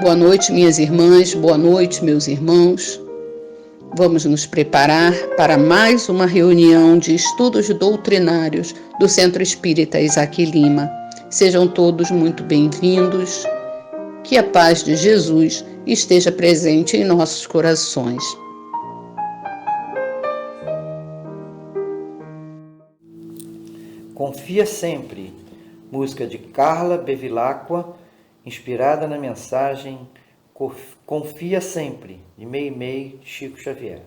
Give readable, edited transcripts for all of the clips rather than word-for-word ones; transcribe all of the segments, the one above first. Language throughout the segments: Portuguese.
Boa noite, minhas irmãs, boa noite, meus irmãos. Vamos nos preparar para mais uma reunião de estudos doutrinários do Centro Espírita Isaac Lima. Sejam todos muito bem-vindos. Que a paz de Jesus esteja presente em nossos corações. Confia sempre, música de Carla Bevilacqua, inspirada na mensagem Confia Sempre, de Meimei Chico Xavier.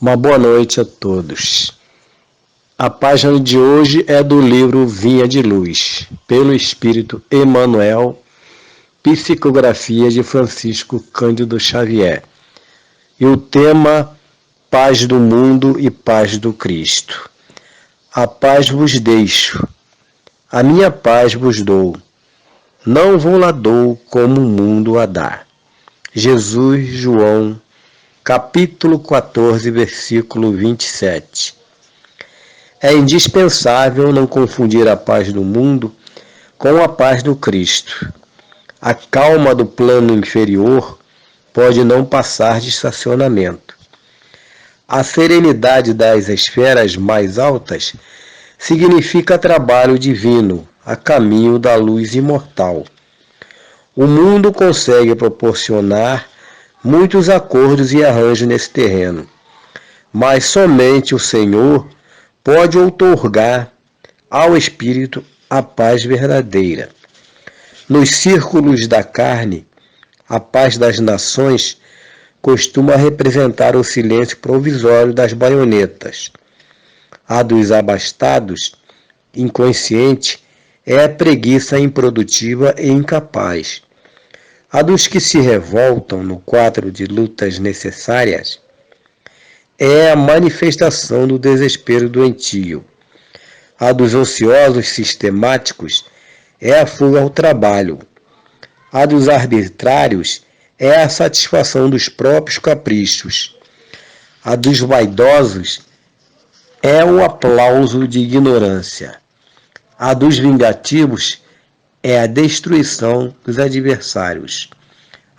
Uma boa noite a todos. A página de hoje é do livro Vinha de Luz, pelo Espírito Emmanuel, psicografia de Francisco Cândido Xavier. E o tema paz do mundo e paz do Cristo. A paz vos deixo, a minha paz vos dou. Não vou lá dou como o mundo a dá. Jesus, João, capítulo 14, versículo 27. É indispensável não confundir a paz do mundo com a paz do Cristo. A calma do plano inferior pode não passar de estacionamento. A serenidade das esferas mais altas significa trabalho divino, a caminho da luz imortal. O mundo consegue proporcionar muitos acordos e arranjos nesse terreno, mas somente o Senhor pode outorgar ao espírito a paz verdadeira. Nos círculos da carne, a paz das nações costuma representar o silêncio provisório das baionetas. A dos abastados, inconsciente, é a preguiça improdutiva e incapaz. A dos que se revoltam no quadro de lutas necessárias é a manifestação do desespero doentio. A dos ociosos sistemáticos é a fuga ao trabalho. A dos arbitrários é a satisfação dos próprios caprichos. A dos vaidosos é o aplauso de ignorância. A dos vingativos é a destruição dos adversários.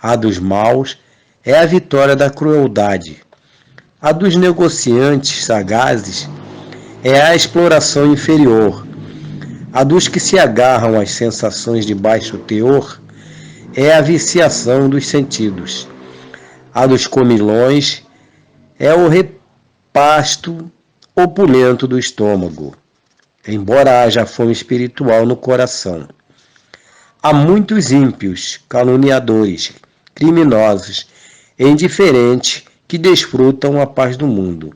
A dos maus é a vitória da crueldade. A dos negociantes sagazes é a exploração inferior. A dos que se agarram às sensações de baixo teor é a viciação dos sentidos. A dos comilões é o repasto opulento do estômago, embora haja fome espiritual no coração. Há muitos ímpios, caluniadores, criminosos e indiferentes que desfrutam a paz do mundo.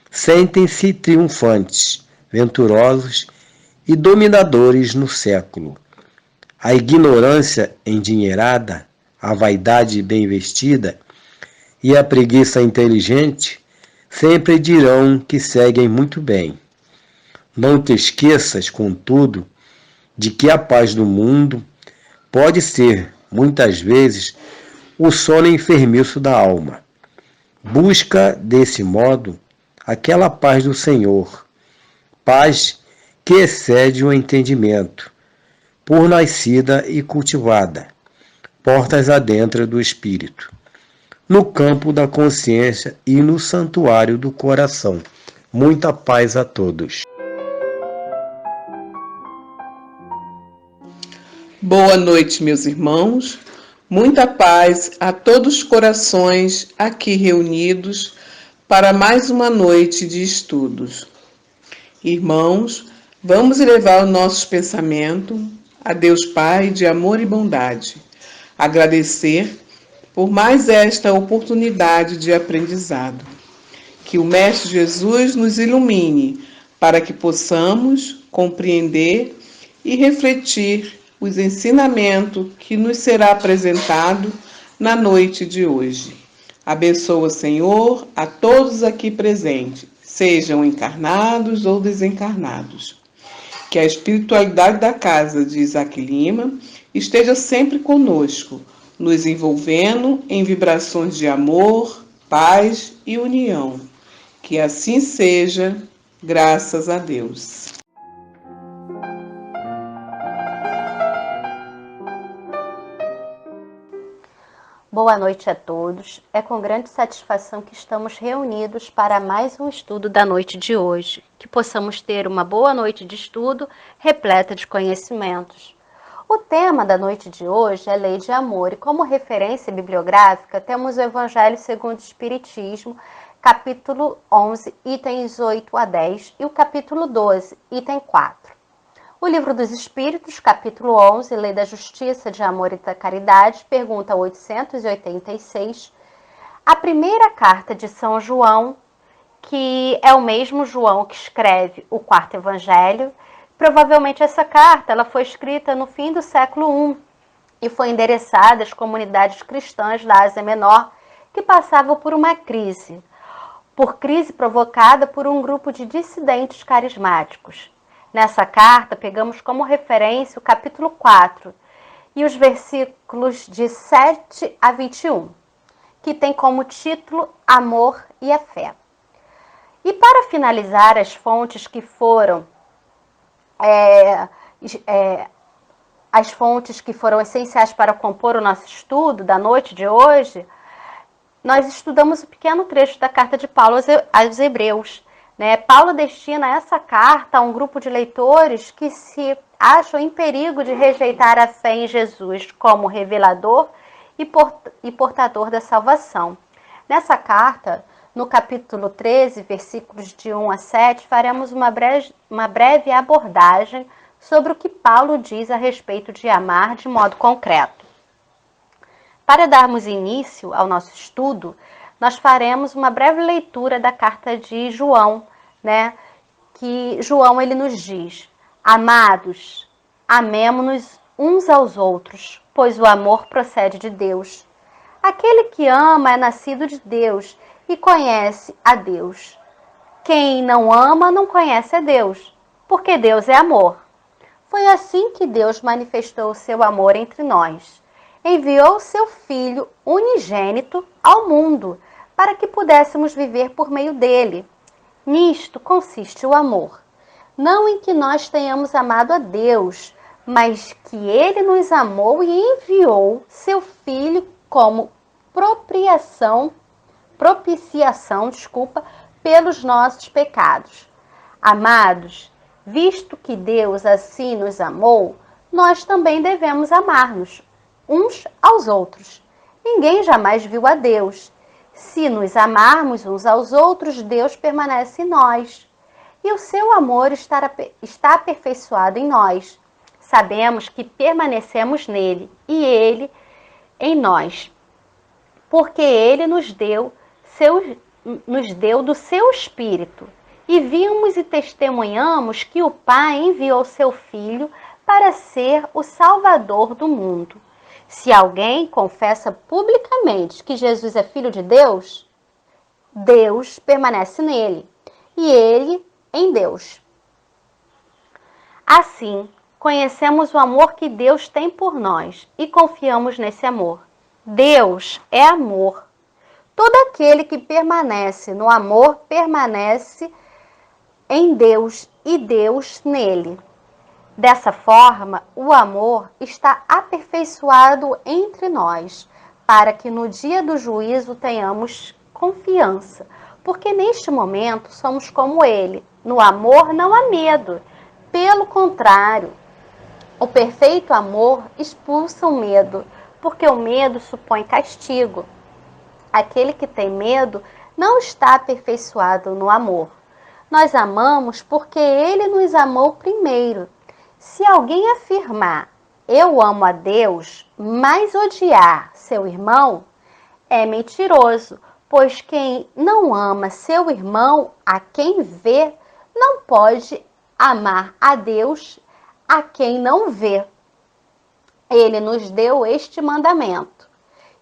Sentem-se triunfantes, venturosos e dominadores no século. A ignorância endinheirada, a vaidade bem vestida e a preguiça inteligente sempre dirão que seguem muito bem. Não te esqueças, contudo, de que a paz do mundo pode ser, muitas vezes, o sono enfermiço da alma. Busca, desse modo, aquela paz do Senhor, paz que excede o entendimento, por nascida e cultivada, portas adentro do espírito, no campo da consciência e no santuário do coração. Muita paz a todos. Boa noite, meus irmãos. Muita paz a todos os corações aqui reunidos para mais uma noite de estudos. Irmãos, vamos elevar os nossos pensamentos a Deus Pai de amor e bondade. Agradecer por mais esta oportunidade de aprendizado. Que o Mestre Jesus nos ilumine para que possamos compreender e refletir os ensinamentos que nos será apresentado na noite de hoje. Abençoa, Senhor, a todos aqui presentes, sejam encarnados ou desencarnados. Que a espiritualidade da casa de Isaac Lima esteja sempre conosco, nos envolvendo em vibrações de amor, paz e união. Que assim seja, graças a Deus. Boa noite a todos. É com grande satisfação que estamos reunidos para mais um estudo da noite de hoje. Que possamos ter uma boa noite de estudo repleta de conhecimentos. O tema da noite de hoje é Lei de Amor e como referência bibliográfica temos o Evangelho segundo o Espiritismo, capítulo 11, itens 8 a 10 e o capítulo 12, item 4. O Livro dos Espíritos, capítulo 11, Lei da Justiça, de Amor e da Caridade, pergunta 886. A primeira carta de São João, que é o mesmo João que escreve o quarto Evangelho. Provavelmente essa carta ela foi escrita no fim do século I e foi endereçada às comunidades cristãs da Ásia Menor que passavam por uma crise, por crise provocada por um grupo de dissidentes carismáticos. Nessa carta, pegamos como referência o capítulo 4 e os versículos de 7 a 21, que tem como título Amor e a Fé. E para finalizar, as fontes que foram essenciais para compor o nosso estudo da noite de hoje, nós estudamos o pequeno trecho da carta de Paulo aos Hebreus. Paulo destina essa carta a um grupo de leitores que se acham em perigo de rejeitar a fé em Jesus como revelador e portador da salvação. Nessa carta, no capítulo 13, versículos de 1 a 7, faremos uma breve abordagem sobre o que Paulo diz a respeito de amar de modo concreto. Para darmos início ao nosso estudo, nós faremos uma breve leitura da carta de João, que João ele nos diz: Amados, amemo-nos uns aos outros, pois o amor procede de Deus. Aquele que ama é nascido de Deus e conhece a Deus. Quem não ama não conhece a Deus, porque Deus é amor. Foi assim que Deus manifestou o seu amor entre nós. Enviou seu Filho unigênito ao mundo, para que pudéssemos viver por meio dele. Nisto consiste o amor. Não em que nós tenhamos amado a Deus, mas que ele nos amou e enviou seu Filho como propiciação, pelos nossos pecados. Amados, visto que Deus assim nos amou, nós também devemos amar-nos uns aos outros. Ninguém jamais viu a Deus. Se nos amarmos uns aos outros, Deus permanece em nós, e o seu amor está aperfeiçoado em nós. Sabemos que permanecemos nele, e ele em nós, porque ele nos deu do seu Espírito. E vimos e testemunhamos que o Pai enviou seu Filho para ser o Salvador do mundo. Se alguém confessa publicamente que Jesus é Filho de Deus, Deus permanece nele, e ele em Deus. Assim, conhecemos o amor que Deus tem por nós e confiamos nesse amor. Deus é amor. Todo aquele que permanece no amor permanece em Deus e Deus nele. Dessa forma, o amor está aperfeiçoado entre nós, para que no dia do juízo tenhamos confiança, porque neste momento somos como ele. No amor não há medo. Pelo contrário, o perfeito amor expulsa o medo, porque o medo supõe castigo. Aquele que tem medo não está aperfeiçoado no amor. Nós amamos porque ele nos amou primeiro. Se alguém afirmar, eu amo a Deus, mas odiar seu irmão, é mentiroso, pois quem não ama seu irmão, a quem vê, não pode amar a Deus, a quem não vê. Ele nos deu este mandamento: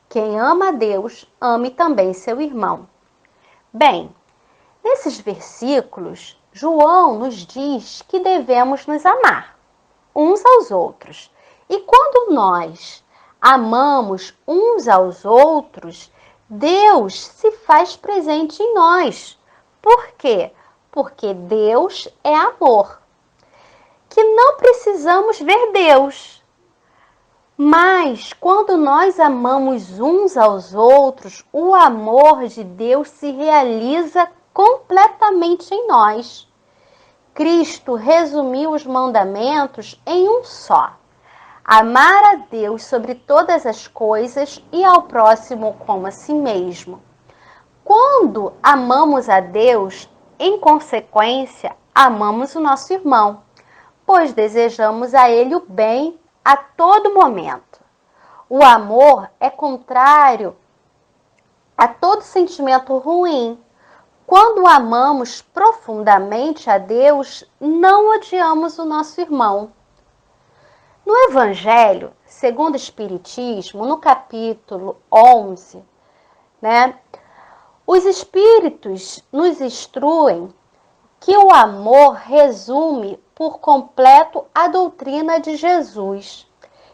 quem ama a Deus, ame também seu irmão. Bem, nesses versículos, João nos diz que devemos nos amar uns aos outros. E quando nós amamos uns aos outros, Deus se faz presente em nós. Por quê? Porque Deus é amor. Que não precisamos ver Deus. Mas quando nós amamos uns aos outros, o amor de Deus se realiza completamente em nós. Cristo resumiu os mandamentos em um só: amar a Deus sobre todas as coisas e ao próximo como a si mesmo. Quando amamos a Deus, em consequência, amamos o nosso irmão, pois desejamos a ele o bem a todo momento. O amor é contrário a todo sentimento ruim. Quando amamos profundamente a Deus, não odiamos o nosso irmão. No Evangelho, segundo o Espiritismo, no capítulo 11, Os espíritos nos instruem que o amor resume por completo a doutrina de Jesus,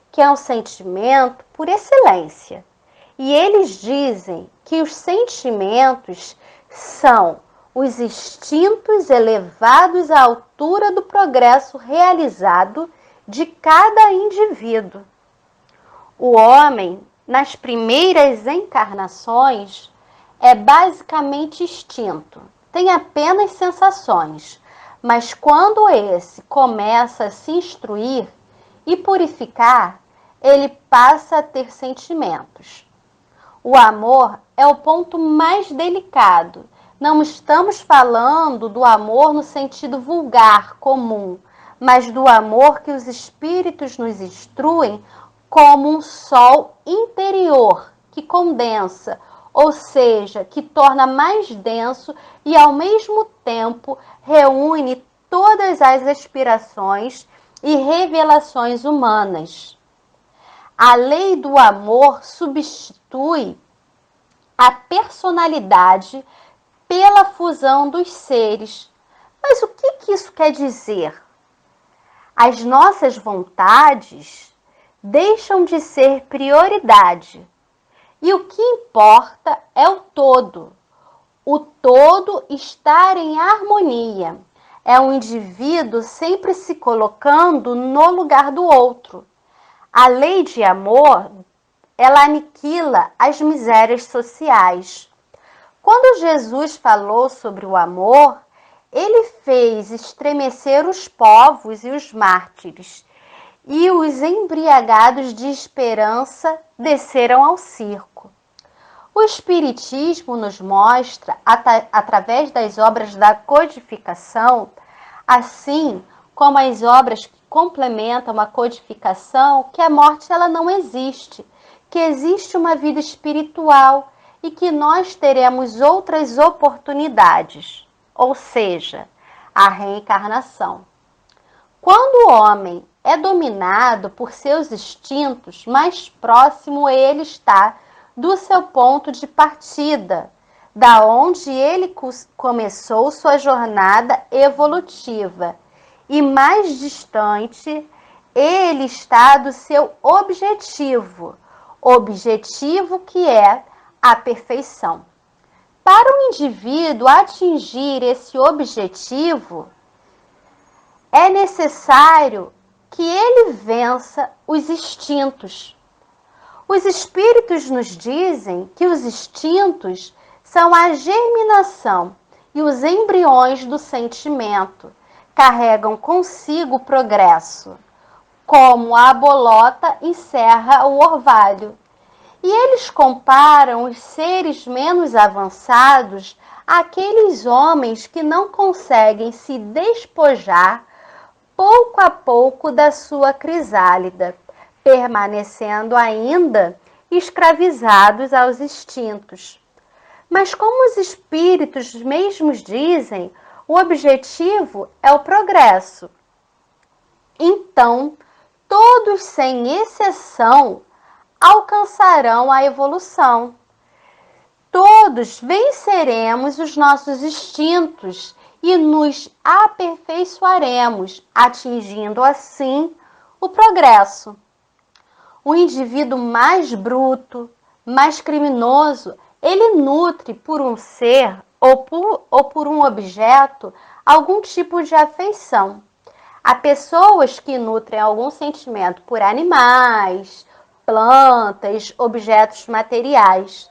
que é um sentimento por excelência. E eles dizem que os sentimentos são os instintos elevados à altura do progresso realizado de cada indivíduo. O homem, nas primeiras encarnações, é basicamente instinto, tem apenas sensações, mas quando esse começa a se instruir e purificar, ele passa a ter sentimentos. O amor é o ponto mais delicado. Não estamos falando do amor no sentido vulgar, comum, mas do amor que os espíritos nos instruem como um sol interior que condensa, ou seja, que torna mais denso e ao mesmo tempo reúne todas as aspirações e revelações humanas. A lei do amor substitui a personalidade pela fusão dos seres. Mas o que isso quer dizer? As nossas vontades deixam de ser prioridade. E o que importa é o todo. O todo estar em harmonia. É um indivíduo sempre se colocando no lugar do outro. A lei de amor, ela aniquila as misérias sociais. Quando Jesus falou sobre o amor, ele fez estremecer os povos e os mártires, e os embriagados de esperança desceram ao circo. O Espiritismo nos mostra, através das obras da codificação, assim como as obras que complementam a codificação, que a morte ela não existe, que existe uma vida espiritual e que nós teremos outras oportunidades, ou seja, a reencarnação. Quando o homem é dominado por seus instintos, mais próximo ele está do seu ponto de partida, da onde ele começou sua jornada evolutiva, e mais distante ele está do seu objetivo que é a perfeição. Para o indivíduo atingir esse objetivo, é necessário que ele vença os instintos. Os espíritos nos dizem que os instintos são a germinação e os embriões do sentimento. Carregam consigo o progresso, como a bolota encerra o orvalho. E eles comparam os seres menos avançados àqueles homens que não conseguem se despojar pouco a pouco da sua crisálida, permanecendo ainda escravizados aos instintos. Mas como os espíritos mesmos dizem, o objetivo é o progresso. Então, todos sem exceção alcançarão a evolução. Todos venceremos os nossos instintos e nos aperfeiçoaremos, atingindo assim o progresso. O indivíduo mais bruto, mais criminoso, ele nutre por um ser ou por um objeto algum tipo de afeição. Há pessoas que nutrem algum sentimento por animais, plantas, objetos materiais.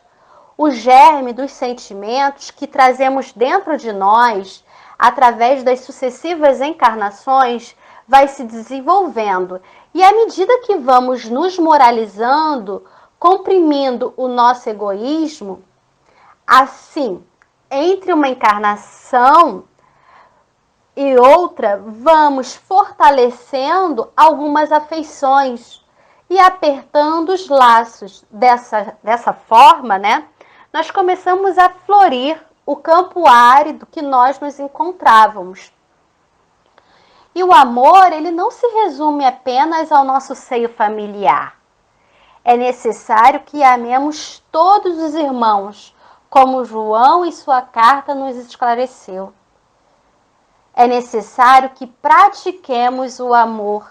O germe dos sentimentos que trazemos dentro de nós, através das sucessivas encarnações, vai se desenvolvendo. E à medida que vamos nos moralizando, comprimindo o nosso egoísmo, assim, entre uma encarnação e outra, vamos fortalecendo algumas afeições e apertando os laços. Dessa forma, né, nós começamos a florir o campo árido que nós nos encontrávamos. E o amor, ele não se resume apenas ao nosso seio familiar. É necessário que amemos todos os irmãos, como João em sua carta nos esclareceu. É necessário que pratiquemos o amor,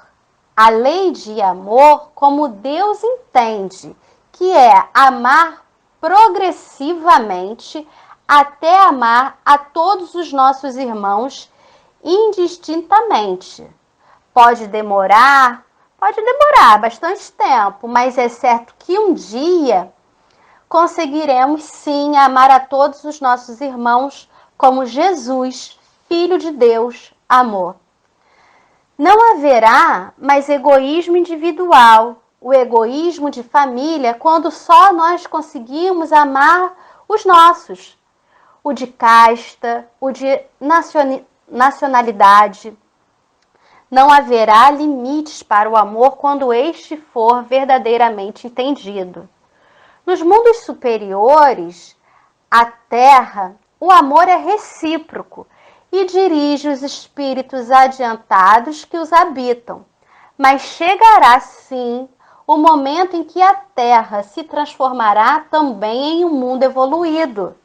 a lei de amor como Deus entende, que é amar progressivamente até amar a todos os nossos irmãos indistintamente. Pode demorar bastante tempo, mas é certo que um dia conseguiremos sim amar a todos os nossos irmãos como Jesus, Filho de Deus, amou. Não haverá mais egoísmo individual, o egoísmo de família, quando só nós conseguimos amar os nossos, o de casta, o de nacionalidade. Não haverá limites para o amor quando este for verdadeiramente entendido. Nos mundos superiores, a terra, o amor é recíproco e dirige os espíritos adiantados que os habitam. Mas chegará sim o momento em que a terra se transformará também em um mundo evoluído,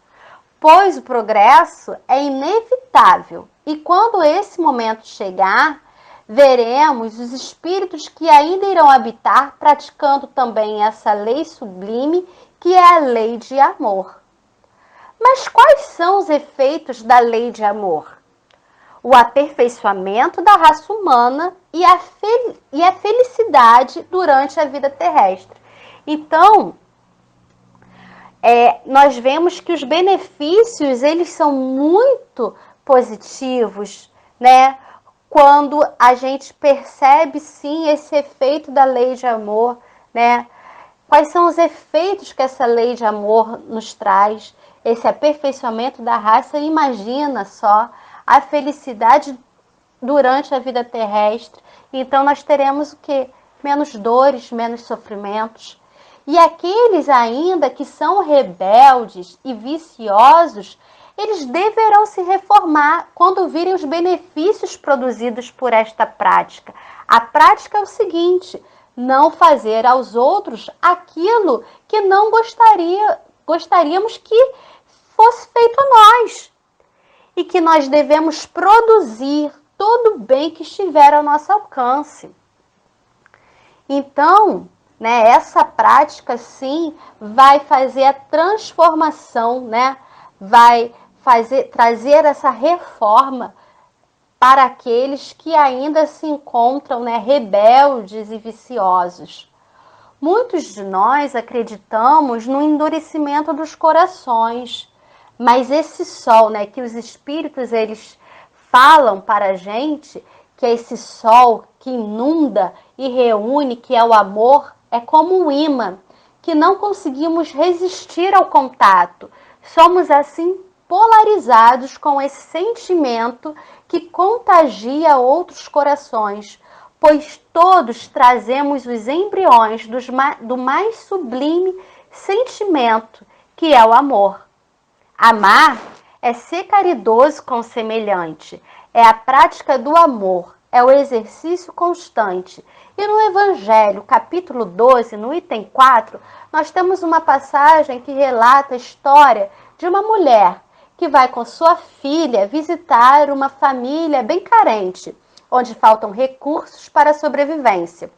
pois o progresso é inevitável. E quando esse momento chegar, veremos os espíritos que ainda irão habitar praticando também essa lei sublime, que é a lei de amor. Mas quais são os efeitos da lei de amor? O aperfeiçoamento da raça humana e a felicidade durante a vida terrestre. Então, nós vemos que os benefícios, eles são muito positivos, né? Quando a gente percebe, sim, esse efeito da lei de amor, né? Quais são os efeitos que essa lei de amor nos traz? Esse aperfeiçoamento da raça, imagina só a felicidade durante a vida terrestre. Então, nós teremos o quê? Menos dores, menos sofrimentos. E aqueles ainda que são rebeldes e viciosos, eles deverão se reformar quando virem os benefícios produzidos por esta prática. A prática é o seguinte: não fazer aos outros aquilo que não gostaríamos que fosse feito a nós. E que nós devemos produzir todo o bem que estiver ao nosso alcance. Então, né, essa prática, sim, vai fazer a transformação, né? Vai trazer essa reforma para aqueles que ainda se encontram, né, rebeldes e viciosos. Muitos de nós acreditamos no endurecimento dos corações, mas esse sol, né, que os espíritos eles falam para a gente, que é esse sol que inunda e reúne, que é o amor, é como um imã, que não conseguimos resistir ao contato. Somos assim polarizados com esse sentimento que contagia outros corações, pois todos trazemos os embriões do mais sublime sentimento, que é o amor. Amar é ser caridoso com o semelhante, é a prática do amor, é o exercício constante. E no Evangelho, capítulo 12, no item 4, nós temos uma passagem que relata a história de uma mulher que vai com sua filha visitar uma família bem carente, onde faltam recursos para a sobrevivência.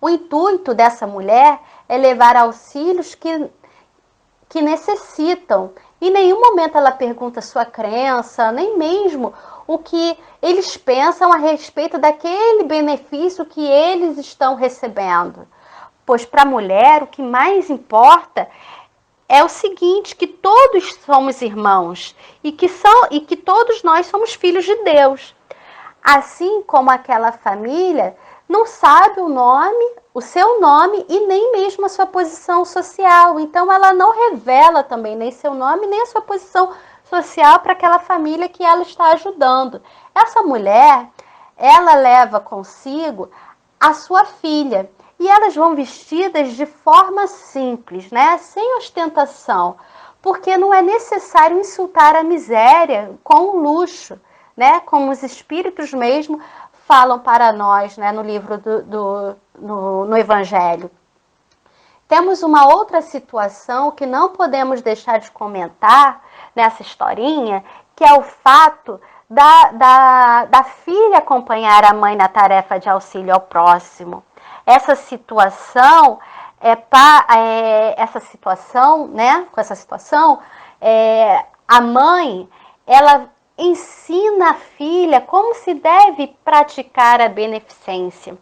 O intuito dessa mulher é levar auxílios que necessitam. Em nenhum momento ela pergunta sua crença, nem mesmo o que eles pensam a respeito daquele benefício que eles estão recebendo. Pois para a mulher o que mais importa é o seguinte, que todos somos irmãos e que todos nós somos filhos de Deus. Assim como aquela família não sabe o seu nome e nem mesmo a sua posição social. Então ela não revela também nem seu nome, nem a sua posição social para aquela família que ela está ajudando. Essa mulher, ela leva consigo a sua filha. E elas vão vestidas de forma simples, né? Sem ostentação, porque não é necessário insultar a miséria com o luxo, né? Como os espíritos mesmo falam para nós, né? No livro no Evangelho. Temos uma outra situação que não podemos deixar de comentar nessa historinha, que é o fato da filha acompanhar a mãe na tarefa de auxílio ao próximo. Essa situação, a mãe, ela ensina a filha como se deve praticar a beneficência.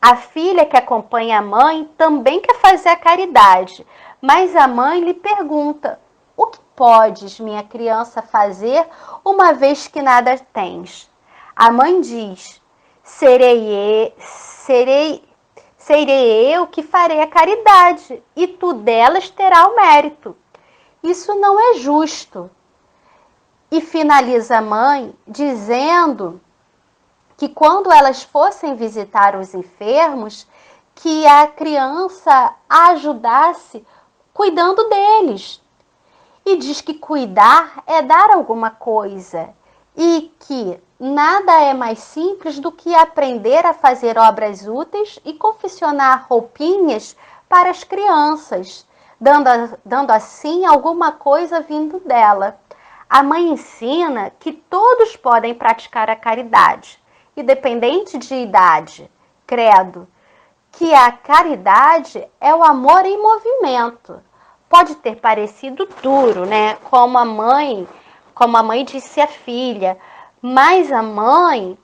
A filha que acompanha a mãe também quer fazer a caridade, mas a mãe lhe pergunta: o que podes, minha criança, fazer uma vez que nada tens? A mãe diz: serei eu que farei a caridade, e tu delas terá o mérito. Isso não é justo. E finaliza a mãe dizendo que quando elas fossem visitar os enfermos, que a criança a ajudasse cuidando deles. E diz que cuidar é dar alguma coisa e que nada é mais simples do que aprender a fazer obras úteis e confeccionar roupinhas para as crianças, dando assim alguma coisa vindo dela. A mãe ensina que todos podem praticar a caridade, independente de idade, credo, que a caridade é o amor em movimento. Pode ter parecido duro, né? Como a mãe disse à filha, mas a mãe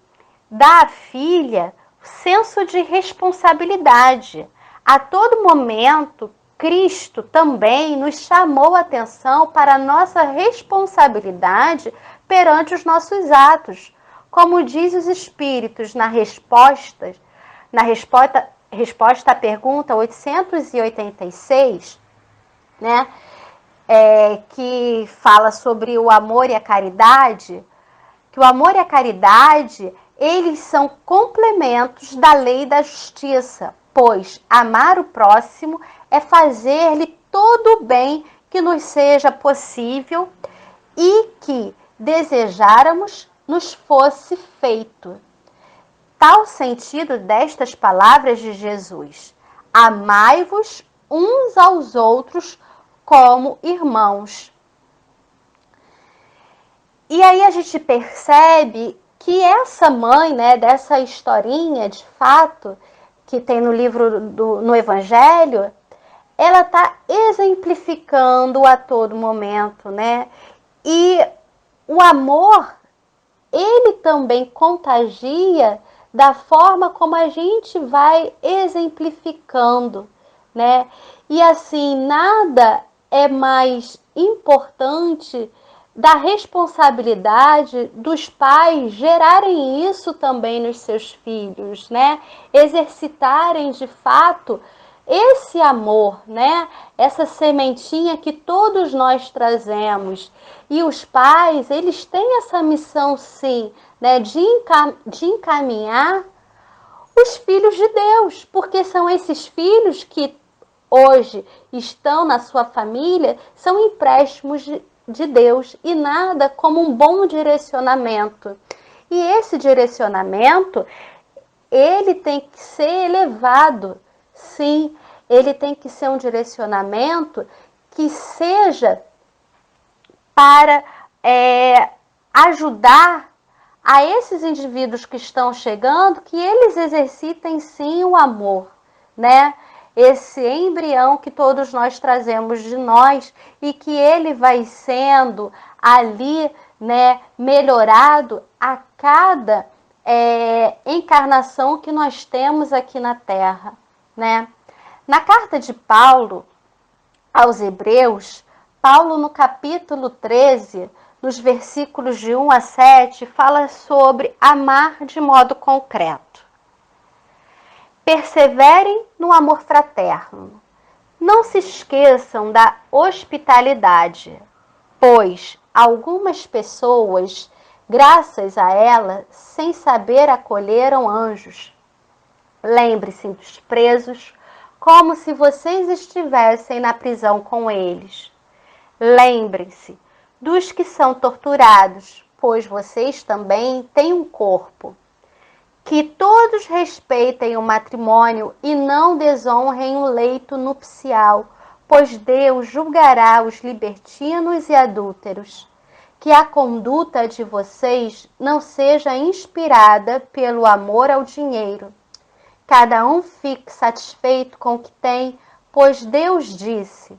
dá à filha senso de responsabilidade. A todo momento, Cristo também nos chamou a atenção para a nossa responsabilidade perante os nossos atos. Como diz os Espíritos na resposta à pergunta 886, né, que fala sobre o amor e a caridade, que o amor e a caridade, eles são complementos da lei e da justiça, pois amar o próximo é fazer-lhe todo o bem que nos seja possível e que desejáramos nos fosse feito. Tal sentido destas palavras de Jesus: amai-vos uns aos outros como irmãos. E aí a gente percebe que essa mãe, né, dessa historinha, de fato, que tem no livro, no Evangelho, ela está exemplificando a todo momento, né? E o amor, ele também contagia da forma como a gente vai exemplificando, né? E assim, nada é mais importante da responsabilidade dos pais gerarem isso também nos seus filhos, né? Exercitarem de fato esse amor, né? Essa sementinha que todos nós trazemos. E os pais, eles têm essa missão, sim, né? De encaminhar os filhos de Deus, porque são esses filhos que hoje estão na sua família, são empréstimos de Deus e nada como um bom direcionamento. E esse direcionamento, ele tem que ser elevado, sim, ele tem que ser um direcionamento que seja para ajudar a esses indivíduos que estão chegando, que eles exercitem sim o amor, né? Esse embrião que todos nós trazemos de nós e que ele vai sendo ali, né, melhorado a cada encarnação que nós temos aqui na Terra, né? Na carta de Paulo aos Hebreus, Paulo no capítulo 13, nos versículos de 1 a 7, fala sobre amar de modo concreto. Perseverem no amor fraterno. Não se esqueçam da hospitalidade, pois algumas pessoas, graças a ela, sem saber, acolheram anjos. Lembre-se dos presos, como se vocês estivessem na prisão com eles. Lembrem-se dos que são torturados, pois vocês também têm um corpo. Que todos respeitem o matrimônio e não desonrem o leito nupcial, pois Deus julgará os libertinos e adúlteros. Que a conduta de vocês não seja inspirada pelo amor ao dinheiro. Cada um fique satisfeito com o que tem, pois Deus disse: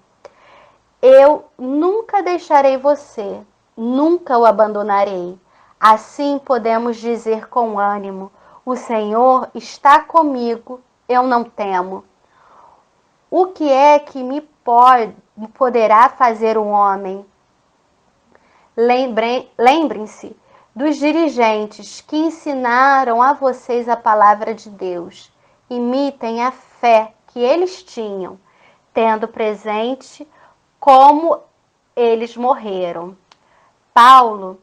eu nunca deixarei você, nunca o abandonarei. Assim podemos dizer com ânimo: o Senhor está comigo, eu não temo. O que é que me poderá fazer um homem? Lembrem-se dos dirigentes que ensinaram a vocês a palavra de Deus. Imitem a fé que eles tinham, tendo presente como eles morreram. Paulo,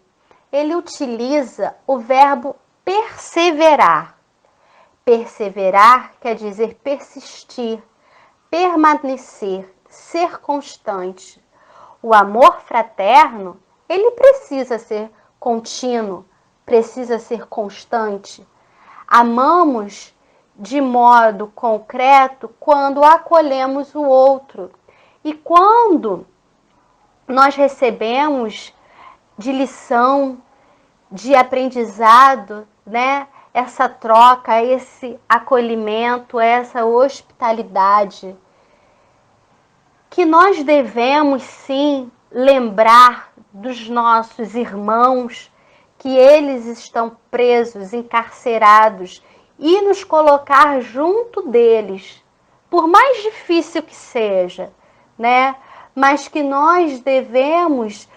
ele utiliza o verbo perseverar. Perseverar quer dizer persistir, permanecer, ser constante. O amor fraterno, ele precisa ser contínuo, precisa ser constante. Amamos de modo concreto quando acolhemos o outro. E quando nós recebemos de lição, de aprendizado, né? Essa troca, esse acolhimento, essa hospitalidade, que nós devemos sim lembrar dos nossos irmãos, que eles estão presos, encarcerados, e nos colocar junto deles, por mais difícil que seja, né? Mas que nós devemos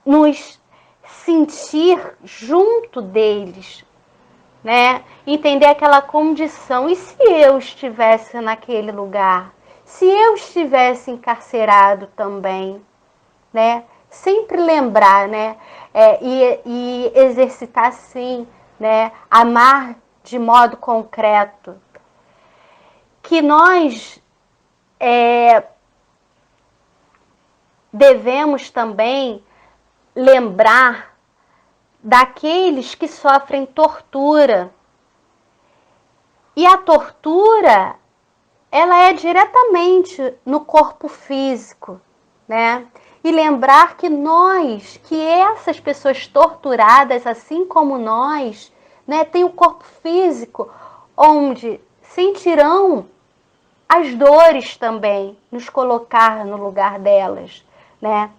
nos sentir junto deles, né? Entender aquela condição. E se eu estivesse naquele lugar? Se eu estivesse encarcerado também, né? Sempre lembrar, né? E exercitar sim, né? Amar de modo concreto. Que nós devemos também lembrar daqueles que sofrem tortura. E a tortura, ela é diretamente no corpo físico, né? E lembrar que essas pessoas torturadas, assim como nós, né, têm o corpo físico, onde sentirão as dores também, nos colocar no lugar delas, né?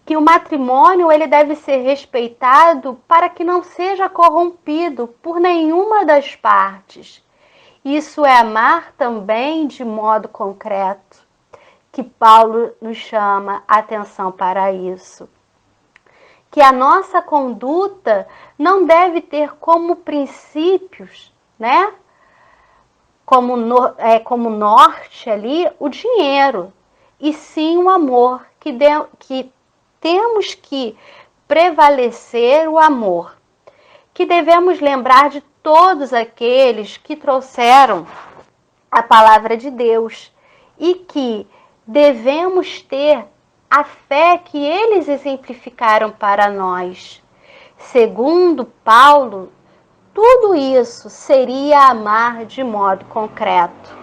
Que o matrimônio ele deve ser respeitado para que não seja corrompido por nenhuma das partes. Isso é amar também de modo concreto, que Paulo nos chama a atenção para isso. Que a nossa conduta não deve ter como princípios, né? Como norte ali, o dinheiro, e sim o amor, que temos que prevalecer o amor, que devemos lembrar de todos aqueles que trouxeram a palavra de Deus e que devemos ter a fé que eles exemplificaram para nós. Segundo Paulo, tudo isso seria amar de modo concreto,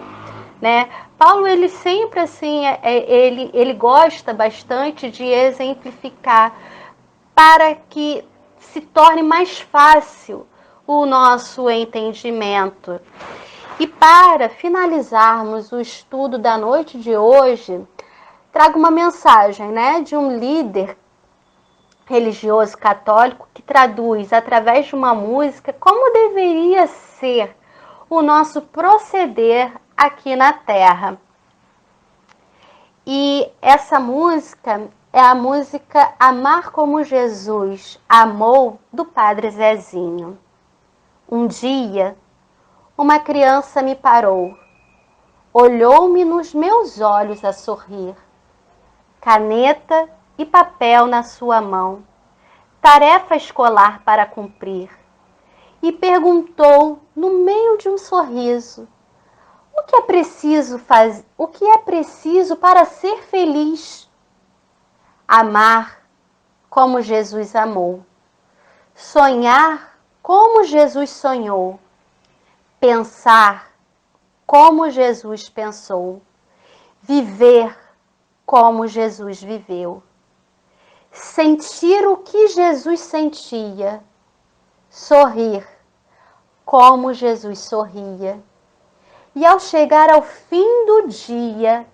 né? Paulo, ele sempre assim, ele gosta bastante de exemplificar para que se torne mais fácil o nosso entendimento. E para finalizarmos o estudo da noite de hoje, trago uma mensagem, né, de um líder religioso católico que traduz através de uma música como deveria ser o nosso proceder aqui na Terra. E essa música é a música Amar como Jesus Amou, do Padre Zezinho. Um dia, uma criança me parou, olhou-me nos meus olhos a sorrir, caneta e papel na sua mão, tarefa escolar para cumprir, e perguntou no meio de um sorriso: o que é preciso fazer? O que é preciso para ser feliz? Amar como Jesus amou, sonhar como Jesus sonhou, pensar como Jesus pensou, viver como Jesus viveu, sentir o que Jesus sentia, sorrir como Jesus sorria. E ao chegar ao fim do dia,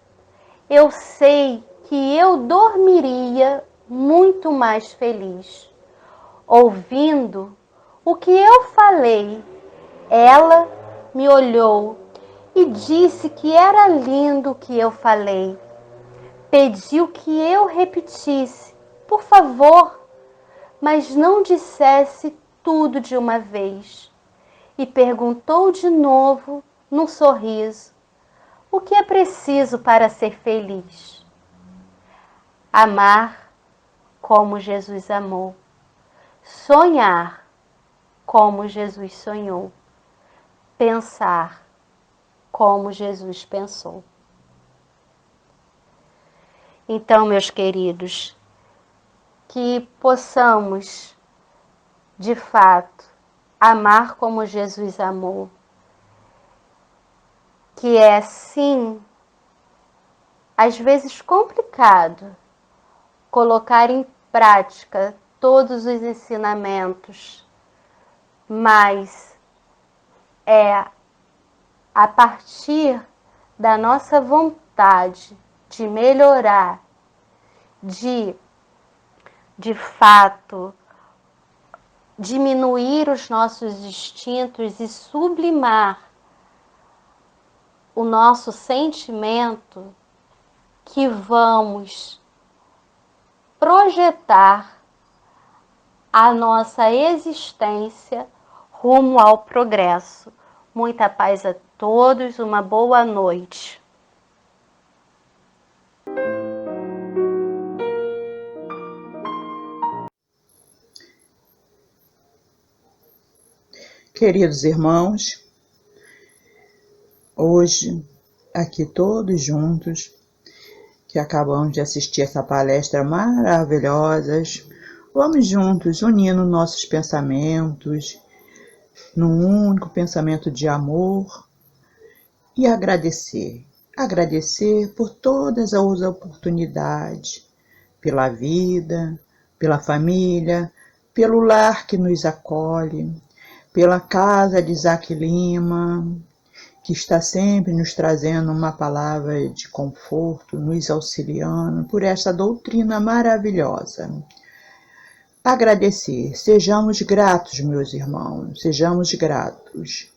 eu sei que eu dormiria muito mais feliz, ouvindo o que eu falei. Ela me olhou e disse que era lindo o que eu falei. Pediu que eu repetisse, por favor, mas não dissesse tudo de uma vez. E perguntou de novo, num sorriso, o que é preciso para ser feliz? Amar como Jesus amou, sonhar como Jesus sonhou, pensar como Jesus pensou. Então, meus queridos, que possamos, de fato, amar como Jesus amou, que é, sim, às vezes complicado colocar em prática todos os ensinamentos, mas é a partir da nossa vontade de melhorar, de fato, diminuir os nossos instintos e sublimar o nosso sentimento, que vamos projetar a nossa existência rumo ao progresso. Muita paz a todos, uma boa noite. Queridos irmãos, hoje, aqui todos juntos, que acabamos de assistir essa palestra maravilhosa, vamos juntos unindo nossos pensamentos num único pensamento de amor e agradecer. Agradecer por todas as oportunidades, pela vida, pela família, pelo lar que nos acolhe, pela casa de Isaac Lima, que está sempre nos trazendo uma palavra de conforto, nos auxiliando por esta doutrina maravilhosa. Agradecer, sejamos gratos, meus irmãos, sejamos gratos.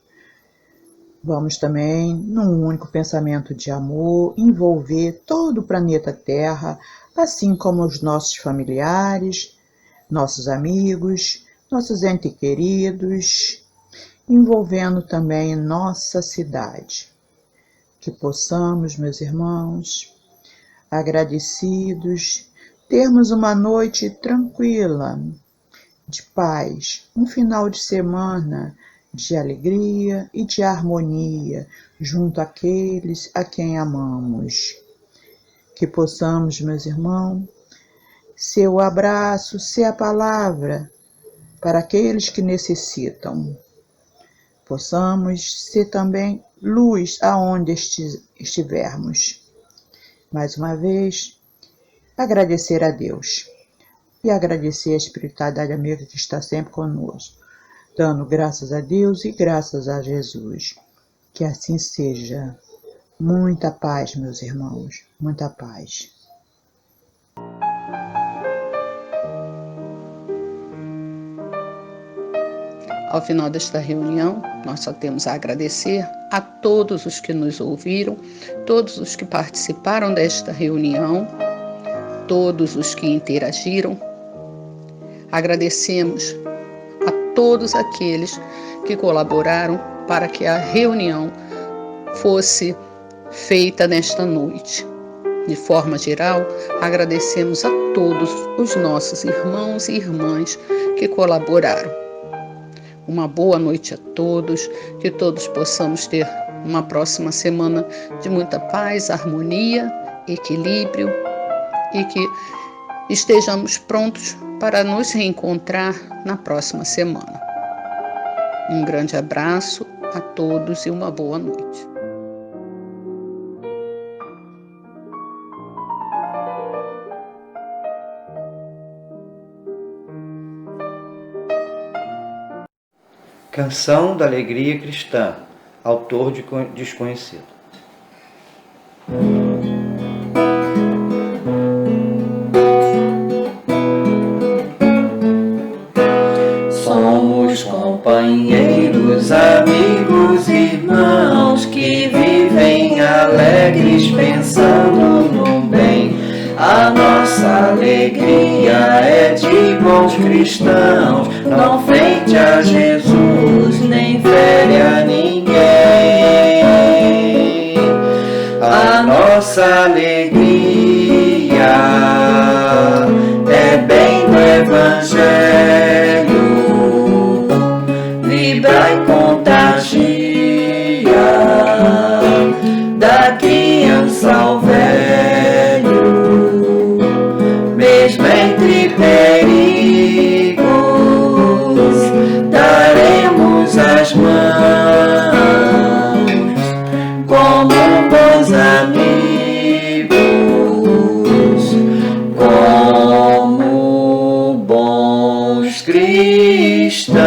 Vamos também, num único pensamento de amor, envolver todo o planeta Terra, assim como os nossos familiares, nossos amigos, nossos entes queridos, envolvendo também nossa cidade. Que possamos, meus irmãos, agradecidos, termos uma noite tranquila, de paz, um final de semana de alegria e de harmonia junto àqueles a quem amamos. Que possamos, meus irmãos, ser o abraço, ser a palavra para aqueles que necessitam. Possamos ser também luz aonde estivermos. Mais uma vez, agradecer a Deus e agradecer a espiritualidade amiga que está sempre conosco, dando graças a Deus e graças a Jesus. Que assim seja. Muita paz, meus irmãos, muita paz. Ao final desta reunião, nós só temos a agradecer a todos os que nos ouviram, todos os que participaram desta reunião, todos os que interagiram. Agradecemos a todos aqueles que colaboraram para que a reunião fosse feita nesta noite. De forma geral, agradecemos a todos os nossos irmãos e irmãs que colaboraram. Uma boa noite a todos, que todos possamos ter uma próxima semana de muita paz, harmonia, equilíbrio e que estejamos prontos para nos reencontrar na próxima semana. Um grande abraço a todos e uma boa noite. Canção da Alegria Cristã, autor desconhecido. Somos companheiros, amigos, irmãos que vivem alegres pensando no bem. A nossa alegria é de bons cristãos, não frente a Jesus, nem fere a ninguém. A nossa alegria é bem do Evangelho, vibra e contagia, da criança ao velho, mesmo entre perigos, daremos as mãos como bons amigos, como bons cristãos,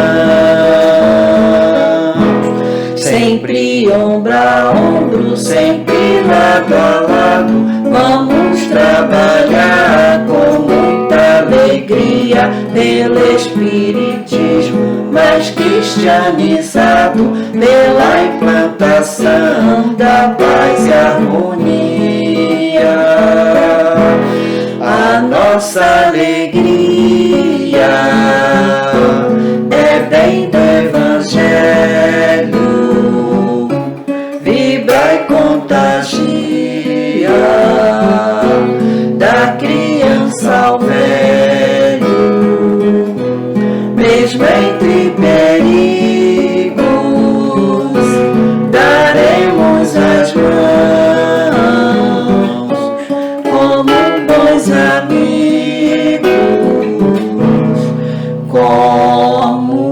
sempre ombro a ombro, sempre lado a lado, vamos trabalhar com muita alegria pelo Espiritismo mais cristianizado, pela implantação da paz e harmonia. A nossa alegria é bem do Evangelho, vibra e contagia, da criança ao velho, mesmo entre perigos, daremos as mãos como bons amigos, como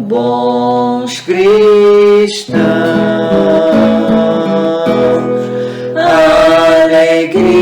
bons cristãos. Alegria